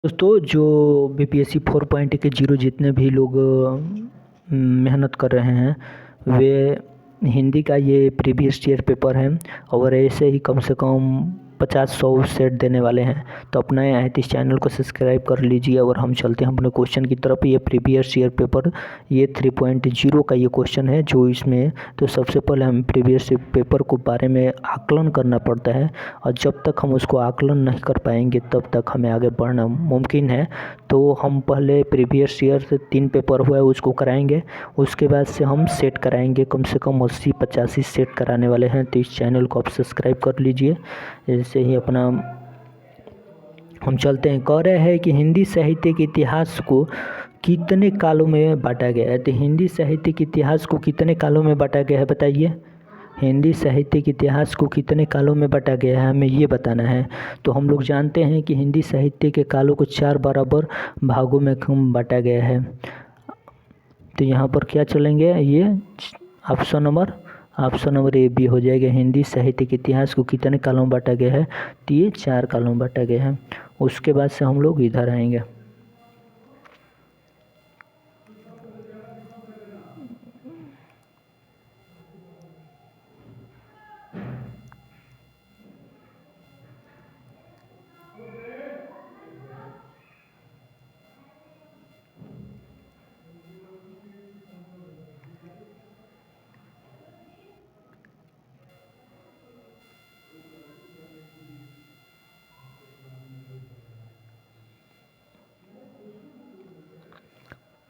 दोस्तों, जो बीपीएससी 4.0 जितने भी लोग मेहनत कर रहे हैं वे हिंदी का ये प्रीवियस ईयर पेपर है और ऐसे ही कम से कम 50-100 सेट देने वाले हैं। तो अपना आए तो इस चैनल को सब्सक्राइब कर लीजिए और हम चलते हैं अपने क्वेश्चन की तरफ। ये प्रीवियस ईयर पेपर ये 3.0 का ये क्वेश्चन है जो इसमें। तो सबसे पहले हम प्रीवियस पेपर को बारे में आकलन करना पड़ता है और जब तक हम उसको आकलन नहीं कर पाएंगे तब तक हमें आगे बढ़ना मुमकिन है। तो हम पहले प्रीवियस ईयर से 3 पेपर हुआ है उसको कराएंगे, उसके बाद से हम सेट कराएंगे। कम से कम 80-85 सेट कराने वाले हैं। तो इस चैनल को आप सब्सक्राइब कर लीजिए। जैसे ही अपना हम चलते हैं, कह रहे हैं कि हिंदी साहित्य के इतिहास को कितने कालों में बांटा गया है। तो हिंदी साहित्य के इतिहास को कितने कालों में बांटा गया है बताइए। हिंदी साहित्य के इतिहास को कितने कालों में बांटा गया है हमें ये बताना है। तो हम लोग जानते हैं कि हिंदी साहित्य के कालों को 4 बराबर भागों में बांटा गया है। तो यहाँ पर क्या चलेंगे, ये ऑप्शन नंबर ए बी हो जाएगा। हिंदी साहित्य के इतिहास को कितने कालों में बांटा गया है, तो ये 4 कालों में बांटा गया है। उसके बाद से हम लोग इधर आएंगे।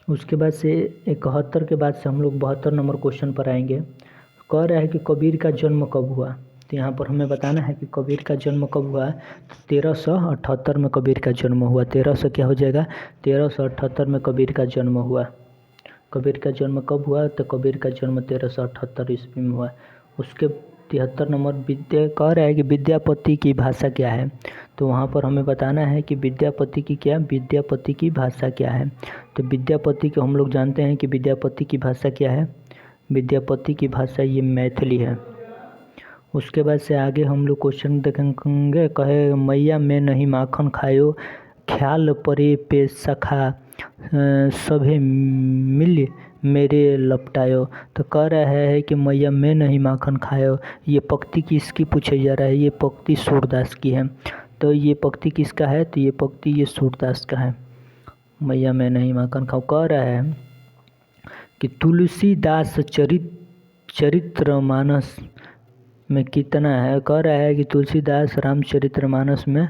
उसके बाद से 71 के बाद से हम लोग 72 नंबर क्वेश्चन पर आएंगे। कह रहा है कि कबीर का जन्म कब हुआ। तो यहाँ पर हमें बताना है कि कबीर का जन्म कब हुआ। 1378 में कबीर का जन्म हुआ। 1300 क्या हो जाएगा, 1378 में कबीर का जन्म हुआ। कबीर का जन्म कब हुआ, तो कबीर का जन्म 1378 ईस्वी में हुआ। उसके 73 नंबर विद्या कह रहा है कि विद्यापति की भाषा क्या है। तो वहाँ पर हमें बताना है कि विद्यापति की भाषा क्या है। तो विद्यापति को हम लोग जानते हैं कि विद्यापति की भाषा क्या है। विद्यापति की भाषा ये मैथिली है। उसके बाद से आगे हम लोग क्वेश्चन देखेंगे। कहे मैया मैं नहीं माखन खायो, ख्याल परे पे सखा सभे मिल मेरे लपटायो। तो कह रहा है कि मैया मैं नहीं माखन खायो, ये पंक्ति किसकी पूछा जा रहा है। ये पंक्ति सूरदास की है। तो ये पंक्ति किसका है, तो ये पंक्ति ये सूरदास का है। मैया मैं नहीं माखन खाओ। कह रहा है कि तुलसीदास चरित्रमानस में कितना है। कह रहा है कि तुलसीदास रामचरितमानस में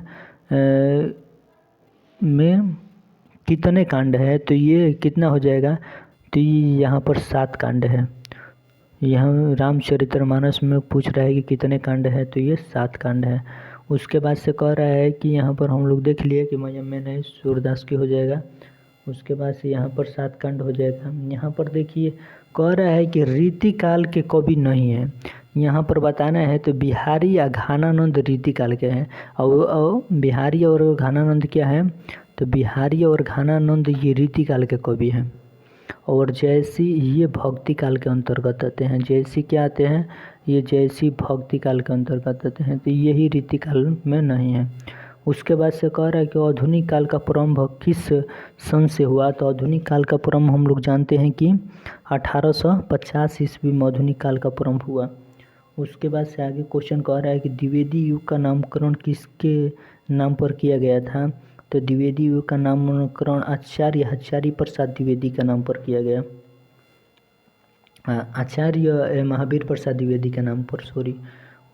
कितने कांड है। तो ये कितना हो जाएगा, तो ये यहाँ पर 7 कांड है। यहाँ रामचरितमानस में पूछ रहा है कि कितने कांड है, तो ये 7 कांड है। उसके बाद से कह रहा है कि यहाँ पर हम लोग देख लिए कि मैया मैं नहीं सूरदास की हो जाएगा। उसके बाद से यहाँ पर 7 कांड हो जाएगा। यहाँ पर देखिए कह रहा है कि रीतिकाल के कवि नहीं है। यहाँ पर बताना है तो बिहारी या घानानंद रीतिकाल के हैं। और बिहारी और घानानंद क्या है, तो बिहारी और घानानंद ये रीतिकाल के कवि हैं। और जयसी ये भक्ति काल के अंतर्गत आते हैं। जयसी क्या आते हैं, ये जयसी भक्ति काल के अंतर्गत आते हैं। तो यही रीतिकाल में नहीं है। उसके बाद से कह रहा है कि आधुनिक काल का प्रारंभ किस सन से हुआ। तो आधुनिक काल का प्रारंभ हम लोग जानते हैं कि 1850 ईस्वी में आधुनिक काल का प्रारंभ हुआ। उसके बाद से आगे क्वेश्चन कह रहा है कि द्विवेदी युग का नामकरण किसके नाम पर किया गया था। तो द्विवेदी युग का नामकरण आचार्य हजारी प्रसाद द्विवेदी का नाम पर किया गया। आचार्य महावीर प्रसाद द्विवेदी के नाम पर, सॉरी।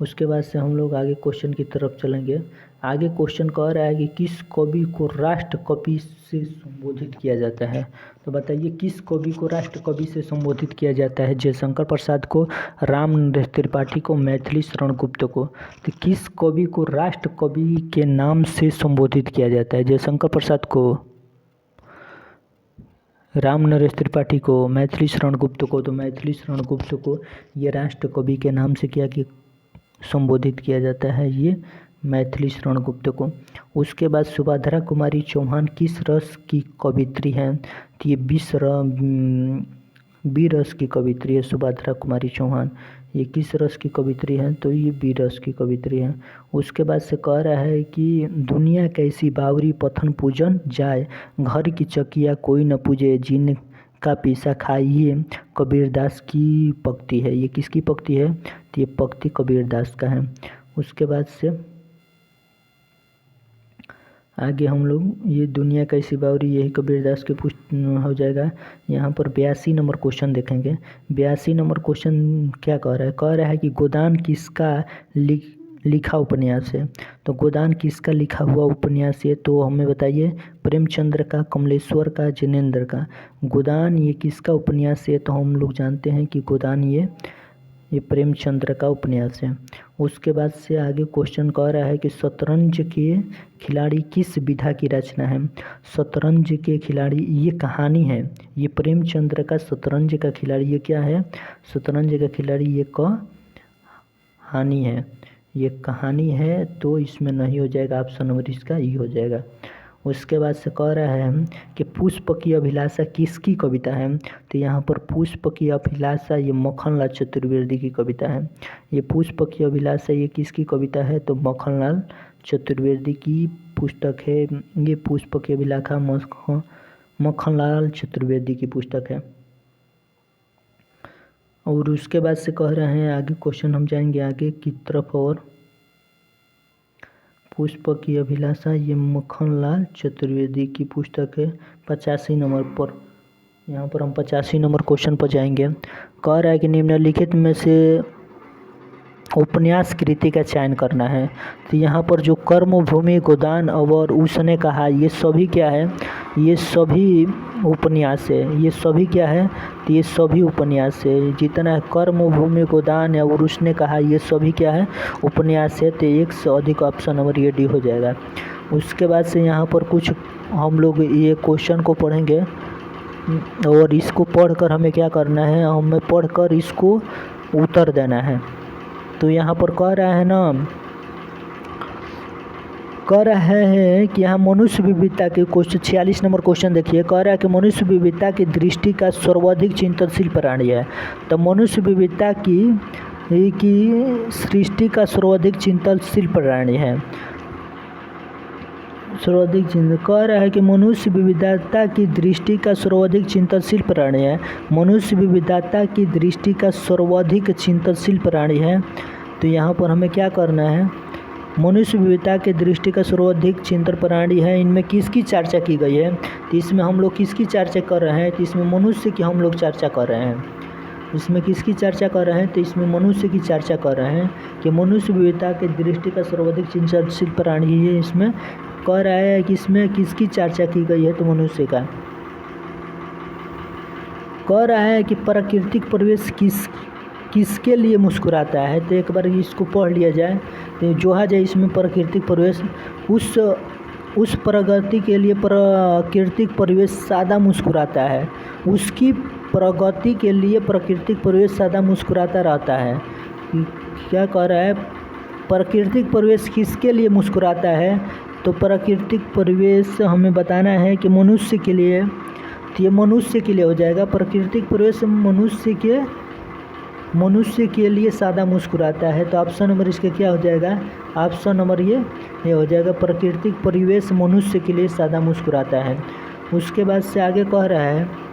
उसके बाद से हम लोग आगे क्वेश्चन की तरफ चलेंगे। आगे क्वेश्चन कह रहा है कि किस कवि को राष्ट्र कवि से संबोधित किया जाता है। तो बताइए किस कवि को राष्ट्र कवि से संबोधित किया जाता है। जयशंकर प्रसाद को, राम नरेश त्रिपाठी को, मैथिली शरण गुप्त को। तो किस कवि को राष्ट्र कवि के नाम से संबोधित किया जाता है। जयशंकर प्रसाद को, राम नरेश त्रिपाठी को, मैथिली शरण गुप्त को। तो मैथिली शरण गुप्त को ये राष्ट्र कवि के नाम से क्या कि संबोधित किया जाता है, ये मैथिली शरण गुप्त को। उसके बाद सुभद्रा कुमारी चौहान किस रस की कवित्री हैं। तो ये बी रस की कवित्री है सुभद्रा कुमारी चौहान। ये किस रस की कवित्री है, तो ये बी रस की कवित्री है। उसके बाद से कह रहा है कि दुनिया कैसी बावरी पथन पूजन जाए, घर की चकिया कोई न पूजे, जिन का पीसा खाइए कबीरदास की पक्ति है। ये किसकी पक्ति है, तो ये पक्ति कबीरदास का है। उसके बाद से आगे हम लोग ये दुनिया कैसी बावरी, यही कबीरदास के पुष्ट हो जाएगा। यहाँ पर 82 नंबर क्वेश्चन देखेंगे। 82 नंबर क्वेश्चन क्या कह रहा है, कह रहा है कि गोदान किसका लिखा उपन्यास है। तो गोदान किसका लिखा हुआ उपन्यास है, तो हमें बताइए, प्रेमचंद्र का, कमलेश्वर का, जिनेंद्र का। गोदान ये किसका उपन्यास है, तो हम लोग जानते हैं कि गोदान ये प्रेमचंद्र का उपन्यास है। उसके बाद से आगे क्वेश्चन कह रहा है कि शतरंज के खिलाड़ी किस विधा की रचना है। शतरंज के खिलाड़ी ये कहानी है, ये प्रेमचंद्र का शतरंज का खिलाड़ी ये क्या है, शतरंज का खिलाड़ी ये कहानी है, ये कहानी है। तो इसमें नहीं हो जाएगा, ऑप्शन नंबर इसका ई हो जाएगा। उसके बाद से कह रहा है कि पुष्प की अभिलाषा किसकी कविता है। तो यहाँ पर पुष्प की अभिलाषा ये मक्खनलाल चतुर्वेदी की कविता है। ये पुष्प की अभिलाषा ये किसकी कविता है, तो मक्खनलाल चतुर्वेदी की पुस्तक है। ये पुष्प की अभिलाषा मक्खनलाल चतुर्वेदी की पुस्तक है। और उसके बाद से कह रहे हैं आगे क्वेश्चन, हम जाएंगे आगे की तरफ। और पुष्प की अभिलाषा ये मक्खनलाल चतुर्वेदी की पुस्तक है। 85 नंबर पर, यहाँ पर हम 85 नंबर क्वेश्चन पर जाएंगे। कह रहा है कि निम्नलिखित में से उपन्यास कृति का चयन करना है। तो यहाँ पर जो कर्मभूमि, गोदान और उसने कहा, ये सभी क्या है, ये सभी उपन्यास है। ये सभी क्या है, तो ये सभी उपन्यास है। जितना है कर्मभूमि, गोदान और उसने कहा, ये सभी क्या है, उपन्यास है। तो एक से अधिक ऑप्शन नंबर ये डी हो जाएगा। उसके बाद से यहाँ पर कुछ हम लोग ये क्वेश्चन को पढ़ेंगे और इसको पढ़कर हमें क्या करना है, हमें पढ़कर इसको उत्तर देना है। तो यहाँ पर कह रहा है ना, कह रहा है कि यहाँ मनुष्य विविधता के क्वेश्चन 46 नंबर क्वेश्चन देखिए। कह रहा है कि मनुष्य विविधता की दृष्टि का सर्वाधिक चिंतनशील प्राणी है। तो मनुष्य विविधता की सृष्टि का सर्वाधिक चिंतनशील प्राणी है। सर्वाधिक चिंतन कह रहा है कि मनुष्य विविधता की दृष्टि का सर्वाधिक चिंतनशील प्राणी है। मनुष्य विविधता की दृष्टि का सर्वाधिक चिंतनशील प्राणी है। तो यहाँ पर हमें क्या करना है, मनुष्य विविधता के दृष्टि का सर्वाधिक चिंतन प्राणी है। इनमें किसकी चर्चा की गई है, तो इसमें हम लोग किसकी चर्चा कर रहे हैं, तो इसमें मनुष्य की हम लोग चर्चा कर रहे हैं। इसमें किसकी चर्चा कर रहे हैं, तो इसमें मनुष्य की चर्चा कर रहे हैं कि मनुष्य विविधता के दृष्टि का सर्वाधिक चिंतनशील प्राणी है। इसमें कह रहा है कि इसमें किसकी चर्चा की गई है, तो मनुष्य का। कह रहा है कि प्राकृतिक परिवेश किसके लिए मुस्कुराता है। तो एक बार इसको पढ़ लिया जाए, तो जो आ जाए इसमें प्राकृतिक परिवेश, उस प्रगति के लिए प्राकृतिक परिवेश सदा मुस्कुराता है। उसकी प्रगति के लिए प्राकृतिक परिवेश सदा मुस्कुराता रहता है। क्या कह रहा है, प्राकृतिक परिवेश किसके लिए मुस्कुराता है, तो प्राकृतिक परिवेश हमें बताना है कि मनुष्य के लिए। तो ये मनुष्य के लिए हो जाएगा। प्राकृतिक परिवेश मनुष्य के लिए सदा मुस्कुराता है। तो ऑप्शन नंबर इसके क्या हो जाएगा, ऑप्शन नंबर ये हो जाएगा, प्राकृतिक परिवेश मनुष्य के लिए सदा मुस्कुराता है। उसके बाद से आगे कह रहा है,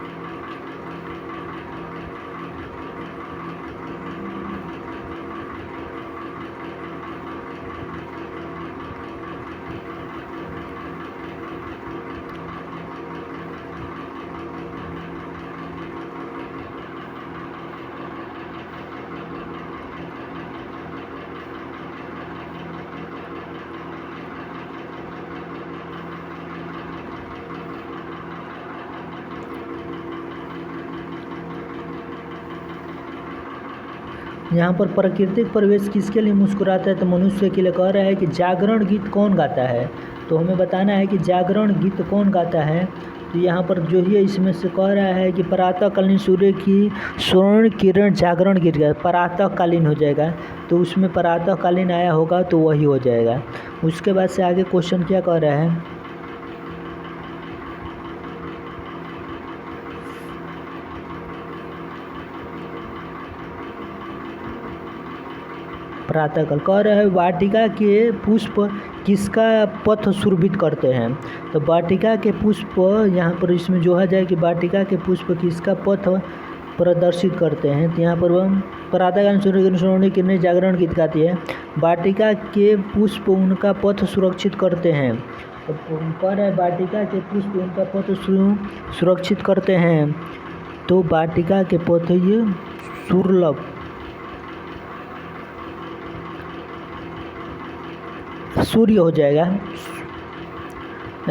यहाँ पर प्राकृतिक परिवेश किसके लिए मुस्कुराता है, तो मनुष्य के लिए। कह रहा है कि जागरण गीत कौन गाता है, तो हमें बताना है कि जागरण गीत कौन गाता है। तो यहाँ पर जो ही इसमें से कह रहा है कि प्रातःकालीन सूर्य की स्वर्ण किरण जागरण गीत गाता है। प्रातःकालीन हो जाएगा, तो उसमें प्रातःकालीन आया होगा तो वही हो जाएगा। उसके बाद से आगे क्वेश्चन क्या कह रहा है, प्रातःकाल। कह रहा है वाटिका के पुष्प किसका पथ सुरभित करते हैं। तो वाटिका के पुष्प यहाँ पर इसमें जोड़ा जाए कि वाटिका के पुष्प किसका पथ प्रदर्शित करते हैं। तो यहाँ पर वह प्रातःकाल सूर्य किरणें जागरण गीत गाती है। वाटिका के पुष्प उनका पथ सुरक्षित करते हैं। तो कह रहा है वाटिका के पुष्प उनका पथ सुरक्षित करते हैं। तो वाटिका के पथ ये सुलभ सूर्य हो जाएगा।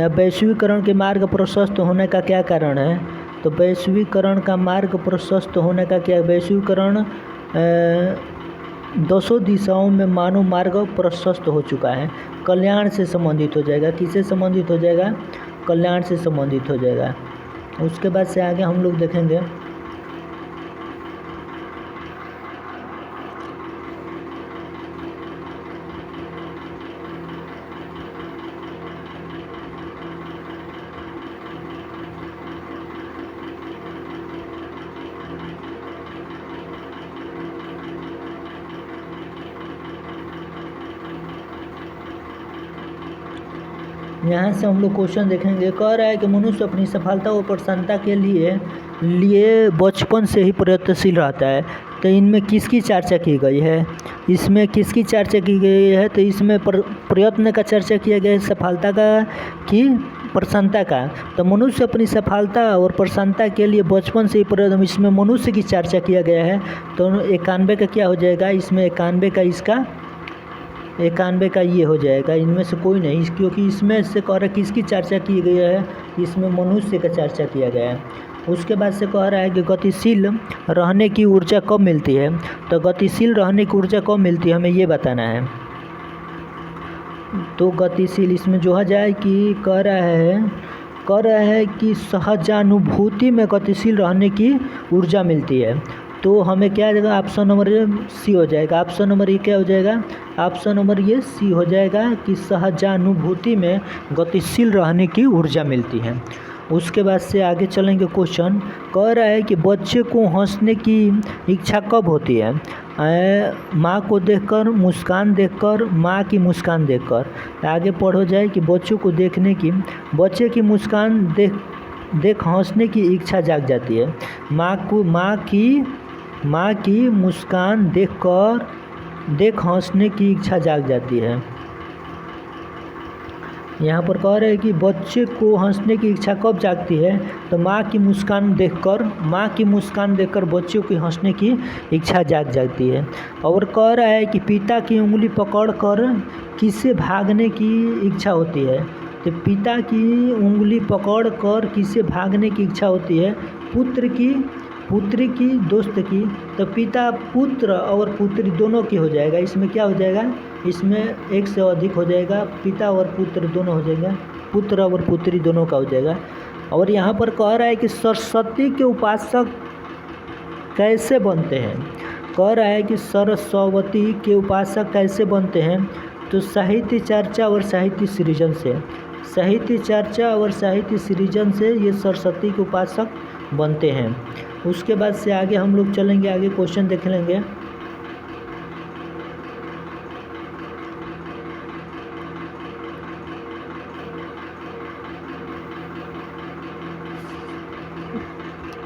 वैश्वीकरण के मार्ग प्रशस्त होने का क्या कारण है। तो वैश्वीकरण का मार्ग प्रशस्त होने का क्या, वैश्वीकरण 200 दिशाओं में मानव मार्ग प्रशस्त हो चुका है। कल्याण से संबंधित हो जाएगा। किससे संबंधित हो जाएगा, कल्याण से संबंधित हो जाएगा। उसके बाद से आगे हम लोग देखेंगे यहाँ से हम लोग क्वेश्चन देखेंगे। कह रहा है कि मनुष्य अपनी सफलता और प्रसन्नता के लिए बचपन से ही प्रयत्नशील रहता है। तो इनमें किसकी चर्चा की गई है, इसमें किसकी चर्चा की गई है। तो इसमें प्रयत्न का चर्चा किया गया है, सफलता का कि प्रसन्नता का। तो मनुष्य अपनी सफलता और प्रसन्नता के लिए बचपन से ही प्रयत्न, इसमें मनुष्य की चर्चा किया गया है। तो 91 का क्या हो जाएगा, इसमें 91 का इसका 91 का ये हो जाएगा। इनमें से कोई नहीं, क्योंकि इसमें से कह रहा है किसकी चर्चा की गई है, इसमें मनुष्य का चर्चा किया गया है। उसके बाद से कह रहा है कि गतिशील रहने की ऊर्जा कब मिलती है। तो गतिशील रहने की ऊर्जा कब मिलती है, हमें ये बताना है। तो गतिशील इसमें जो है जाए कि कह रहा है कि सहजानुभूति में गतिशील रहने की ऊर्जा मिलती है। तो हमें क्या आ जाएगा, ऑप्शन नंबर सी हो जाएगा। ऑप्शन नंबर ये क्या हो जाएगा, ऑप्शन नंबर ये सी हो जाएगा कि सहजानुभूति में गतिशील रहने की ऊर्जा मिलती है। उसके बाद से आगे चलेंगे। क्वेश्चन कह रहा है कि बच्चे को हंसने की इच्छा कब होती है। माँ को देखकर, मुस्कान देखकर, माँ की मुस्कान देखकर। आगे पढ़ो जाए कि बच्चों को देखने की, बच्चे की मुस्कान देख हंसने की इच्छा जाग जाती है। माँ की मुस्कान देख हंसने की इच्छा जाग जाती है। यहाँ पर कह रहे हैं कि बच्चे को हंसने की इच्छा कब जागती है। तो माँ की मुस्कान देखकर बच्चों की हंसने की इच्छा जाग जाती है। और कह रहा है कि पिता की उंगली पकड़कर किसे भागने की इच्छा होती है। तो पिता की उंगली पकड़कर किसे भागने की इच्छा होती है, पुत्री की, दोस्त की। तो पिता पुत्र और पुत्री दोनों की हो जाएगा। इसमें क्या हो जाएगा, इसमें एक से अधिक हो जाएगा, पिता और पुत्र दोनों हो जाएगा, पुत्र और पुत्री दोनों का हो जाएगा। और यहाँ पर कह रहा है कि सरस्वती के उपासक कैसे बनते हैं। कह रहा है कि सरस्वती के उपासक कैसे बनते हैं। तो साहित्य चर्चा और साहित्य सृजन से, साहित्य चर्चा और साहित्य सृजन से ये सरस्वती के उपासक बनते हैं। उसके बाद से आगे हम लोग चलेंगे, आगे क्वेश्चन देख लेंगे।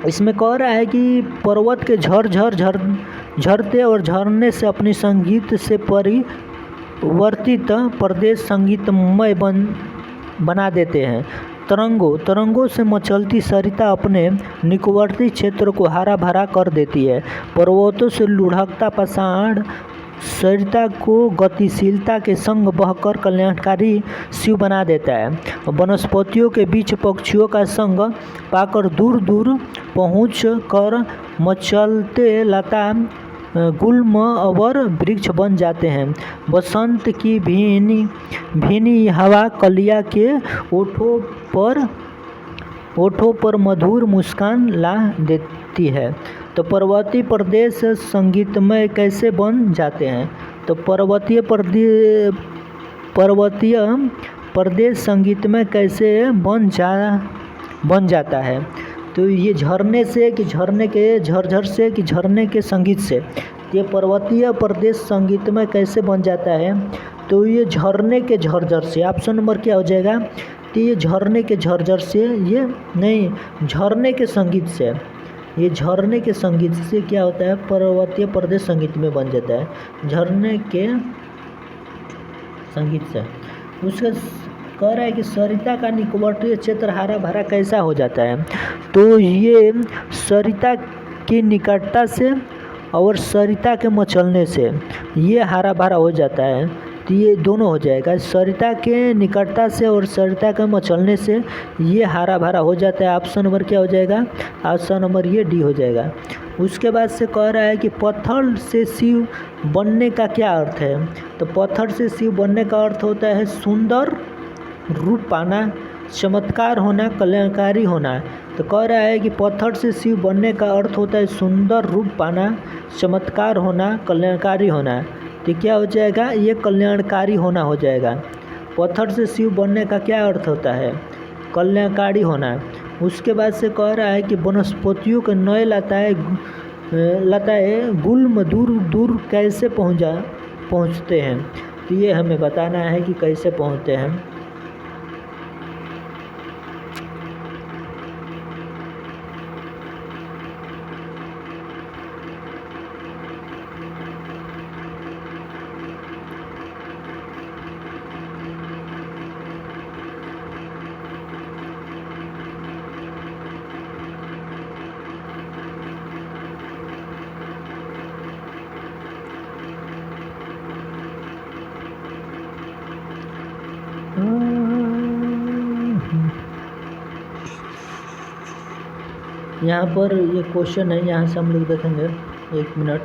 इसमें कह रहा है कि पर्वत के झरते और झरने से अपनी संगीत से परिवर्तित प्रदेश संगीतमय बना देते हैं। तरंगों से मचलती सरिता अपने निकटवर्ती क्षेत्र को हरा भरा कर देती है। पर्वतों से लुढ़कता पाषाण सरिता को गतिशीलता के संग बहकर कल्याणकारी शिव बना देता है। वनस्पतियों के बीच पक्षियों का संग पाकर दूर दूर पहुँच कर मचलते लता गुल्म और वृक्ष बन जाते हैं। बसंत की भीनी हवा कलिया के ओठों पर मधुर मुस्कान ला देती है। तो पर्वतीय प्रदेश संगीतमय कैसे बन जाते हैं। तो पर्वतीय प्रदेश संगीतमय कैसे बन जाता है। तो ये झरने से कि झरने के झरझर से कि झरने के संगीत से। ये पर्वतीय प्रदेश संगीतमय कैसे बन जाता है? तो ये झरने के झरझर से। ऑप्शन नंबर क्या हो जाएगा? तो ये झरने के झरझर से, ये नहीं, झरने के संगीत से, ये झरने के संगीत से क्या होता है? पर्वतीय प्रदेश संगीत में बन जाता है, झरने के संगीत से। उसका कह रहा है कि सरिता का निकटवर्तीय क्षेत्र हरा भरा कैसा हो जाता है? तो ये सरिता की निकटता से और सरिता के मचलने से ये हरा भरा हो जाता है। तो ये दोनों हो जाएगा, सरिता के निकटता से और सरिता के मचलने से ये हरा भरा हो जाता है। ऑप्शन नंबर क्या हो जाएगा? ऑप्शन नंबर ये डी हो जाएगा। उसके बाद से कह रहा है कि पत्थर से शिव बनने का क्या अर्थ है? तो पत्थर से शिव बनने का अर्थ होता है सुंदर रूप पाना, चमत्कार होना, कल्याणकारी होना। तो कह रहा है कि पत्थर से शिव बनने का अर्थ होता है सुंदर रूप पाना, चमत्कार होना, कल्याणकारी होना। तो क्या हो जाएगा? ये कल्याणकारी होना हो जाएगा। पत्थर से शिव बनने का क्या अर्थ होता है? कल्याणकारी होना। उसके बाद से कह रहा है कि वनस्पतियों के नए लताएं गुल्म दूर दूर कैसे पहुँचते हैं? तो ये हमें बताना है कि कैसे पहुँचते हैं। यहाँ पर ये क्वेश्चन है, यहाँ से हम लोग देखेंगे। 1 मिनट।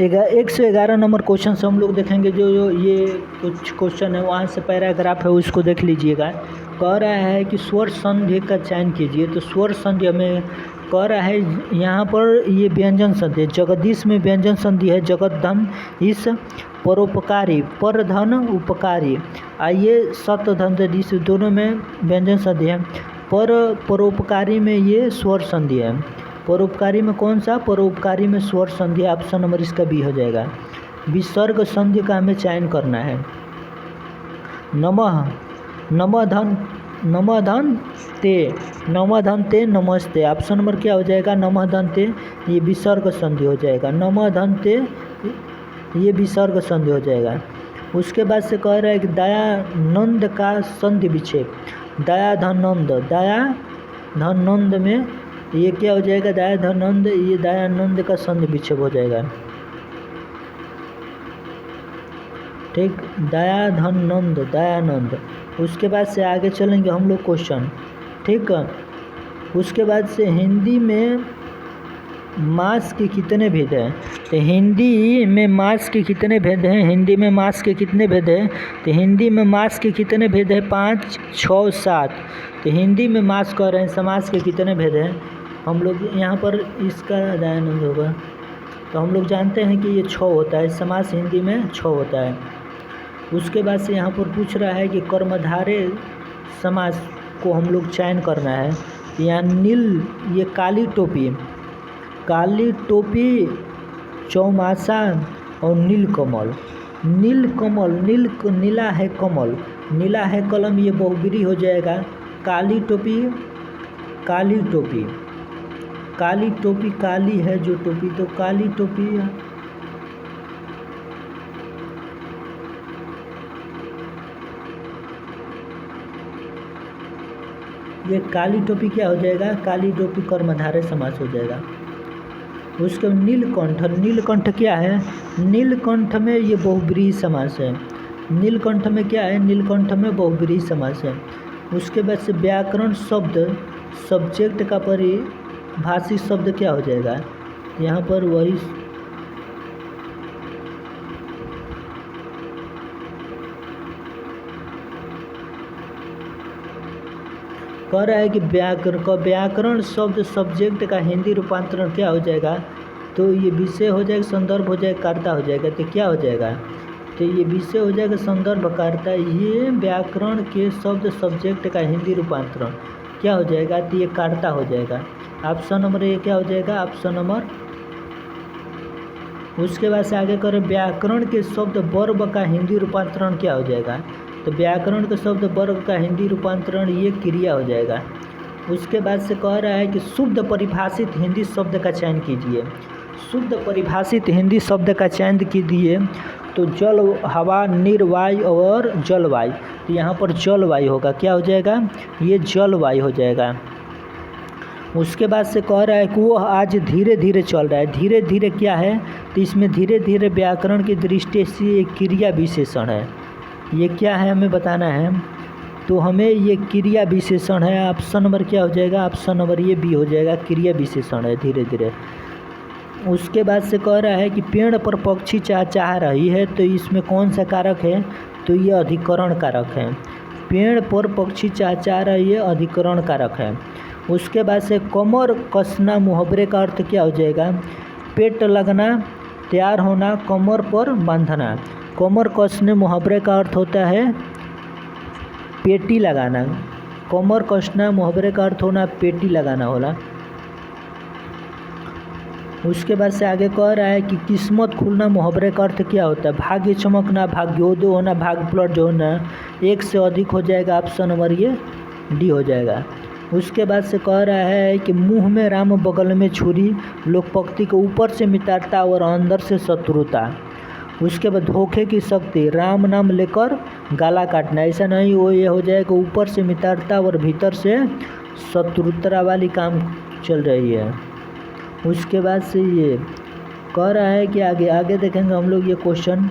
एक 111 नंबर क्वेश्चन से हम लोग देखेंगे। जो ये कुछ क्वेश्चन है वहाँ से पैराग्राफ है उसको देख लीजिएगा। कह रहा है कि स्वर संधि का चयन कीजिए। तो स्वर संधि हमें कह रहा है यहाँ पर ये व्यंजन संधि है। जगदीश में व्यंजन संधि है, जगतधन इस परोपकारी, पर धन उपकारी। आइए सतधन इस दोनों में व्यंजन संधि है। परोपकारी में ये स्वर संधि है। परोपकारी में कौन सा? परोपकारी में स्वर संधि। ऑप्शन नंबर इसका बी हो जाएगा। विसर्ग संधि का हमें चयन करना है। नमः धन ते नमस्ते। ऑप्शन नंबर क्या हो जाएगा? नमः धन ते, ये विसर्ग संधि हो जाएगा। नमः धन ते ये विसर्ग संधि हो जाएगा। उसके बाद से कह रहा है कि दयानंद का संधि विच्छेद। दया धन नंद में ये क्या हो जाएगा? दया धनंद, ये दयानंद का संधि विच्छेद हो जाएगा। ठीक, दया धनंद, दयानंद। उसके बाद से आगे चलेंगे हम लोग क्वेश्चन। ठीक है। उसके बाद से हिंदी में मास के कितने भेद हैं? तो हिंदी में मास के कितने भेद हैं? हिंदी में मास के कितने भेद हैं? तो हिंदी में मास के कितने भेद हैं? 5, 6, 7। तो हिंदी में मास कह रहे हैं, समास के कितने भेद हैं? हम लोग यहाँ पर इसका दयानंद होगा। तो हम लोग जानते हैं कि ये 6 होता है, समास हिंदी में 6 होता है। उसके बाद से यहाँ पर पूछ रहा है कि कर्मधारय समास को हम लोग चयन करना है। यहाँ नील, ये काली टोपी, चौमासा और नीलकमल। नीला है कमल, नीला है कलम, ये बहुब्रीहि हो जाएगा। काली टोपी, काली है जो टोपी, तो काली टोपी। ये काली टोपी क्या हो जाएगा? काली टोपी कर्मधारय समास हो जाएगा। उसके नीलकंठ क्या है? नीलकंठ में ये बहुब्रीहि समास है। नीलकंठ में क्या है? नीलकंठ में बहुब्रीहि समास है। उसके बाद से व्याकरण शब्द, सब्जेक्ट का परिभाषित शब्द क्या हो जाएगा? यहाँ पर वही कह रहा है कि व्याकरण शब्द सब्जेक्ट का हिंदी रूपांतरण क्या हो जाएगा, तो ये विषय हो जाएगा, संदर्भ हो जाएगा, कर्ता हो जाएगा। तो क्या हो जाएगा, तो ये विषय हो जाएगा, संदर्भ, कर्ता। ये व्याकरण के शब्द सब्जेक्ट का हिंदी रूपांतरण क्या हो जाएगा, तो ये कर्ता हो जाएगा। ऑप्शन नंबर ए क्या हो जाएगा, ऑप्शन नंबर। उसके बाद से आगे करें, व्याकरण के शब्द वर्ब का हिंदी रूपांतरण क्या हो जाएगा, तो व्याकरण के शब्द वर्ग का हिंदी रूपांतरण ये क्रिया हो जाएगा। उसके बाद से कह रहा है कि शुद्ध परिभाषित हिंदी शब्द का चयन कीजिए। शुद्ध परिभाषित हिंदी शब्द का चयन कीजिए, तो जल, हवा, निर्वायु और जलवायु। तो यहाँ पर जलवायु होगा, क्या हो जाएगा, ये जलवायु हो जाएगा। उसके बाद से कह रहा है कि वो आज धीरे धीरे चल रहा है। धीरे धीरे क्या है, तो इसमें धीरे धीरे व्याकरण की दृष्टि से एक क्रिया विशेषण है। ये क्या है हमें बताना है, तो हमें ये क्रिया विशेषण है। ऑप्शन नंबर क्या हो जाएगा, ऑप्शन नंबर ये बी हो जाएगा, क्रिया विशेषण है धीरे धीरे। उसके बाद से कह रहा है कि पेड़ पर पक्षी चहचहा रही है, तो इसमें कौन सा कारक है, तो ये अधिकरण कारक है। पेड़ पर पक्षी चहचहा रही है, अधिकरण कारक है। उसके बाद से कमर कसना मुहावरे का अर्थ क्या हो जाएगा, पेट लगना, तैयार होना, कमर पर बांधना। कमर कसने मुहावरे का अर्थ होता है पेटी लगाना। कमर कसना मुहावरे का अर्थ होना पेटी लगाना होला। उसके बाद से आगे कह रहा है कि किस्मत खुलना मुहावरे का अर्थ क्या होता है, भाग्य चमकना, भाग्योदय होना, भाग्य पलट होना। एक से अधिक हो जाएगा, ऑप्शन नंबर ये डी हो जाएगा। उसके बाद से कह रहा है कि मुंह में राम बगल में छुरी, लोकपक्ति को ऊपर से मित्रता और अंदर से शत्रुता। उसके बाद धोखे की शक्ति, राम नाम लेकर गाला काटना। ऐसा नहीं, वो ये हो जाएगा ऊपर से मित्रता और भीतर से शत्रुता वाली काम चल रही है। उसके बाद से ये कह रहा है कि आगे देखेंगे हम लोग ये क्वेश्चन।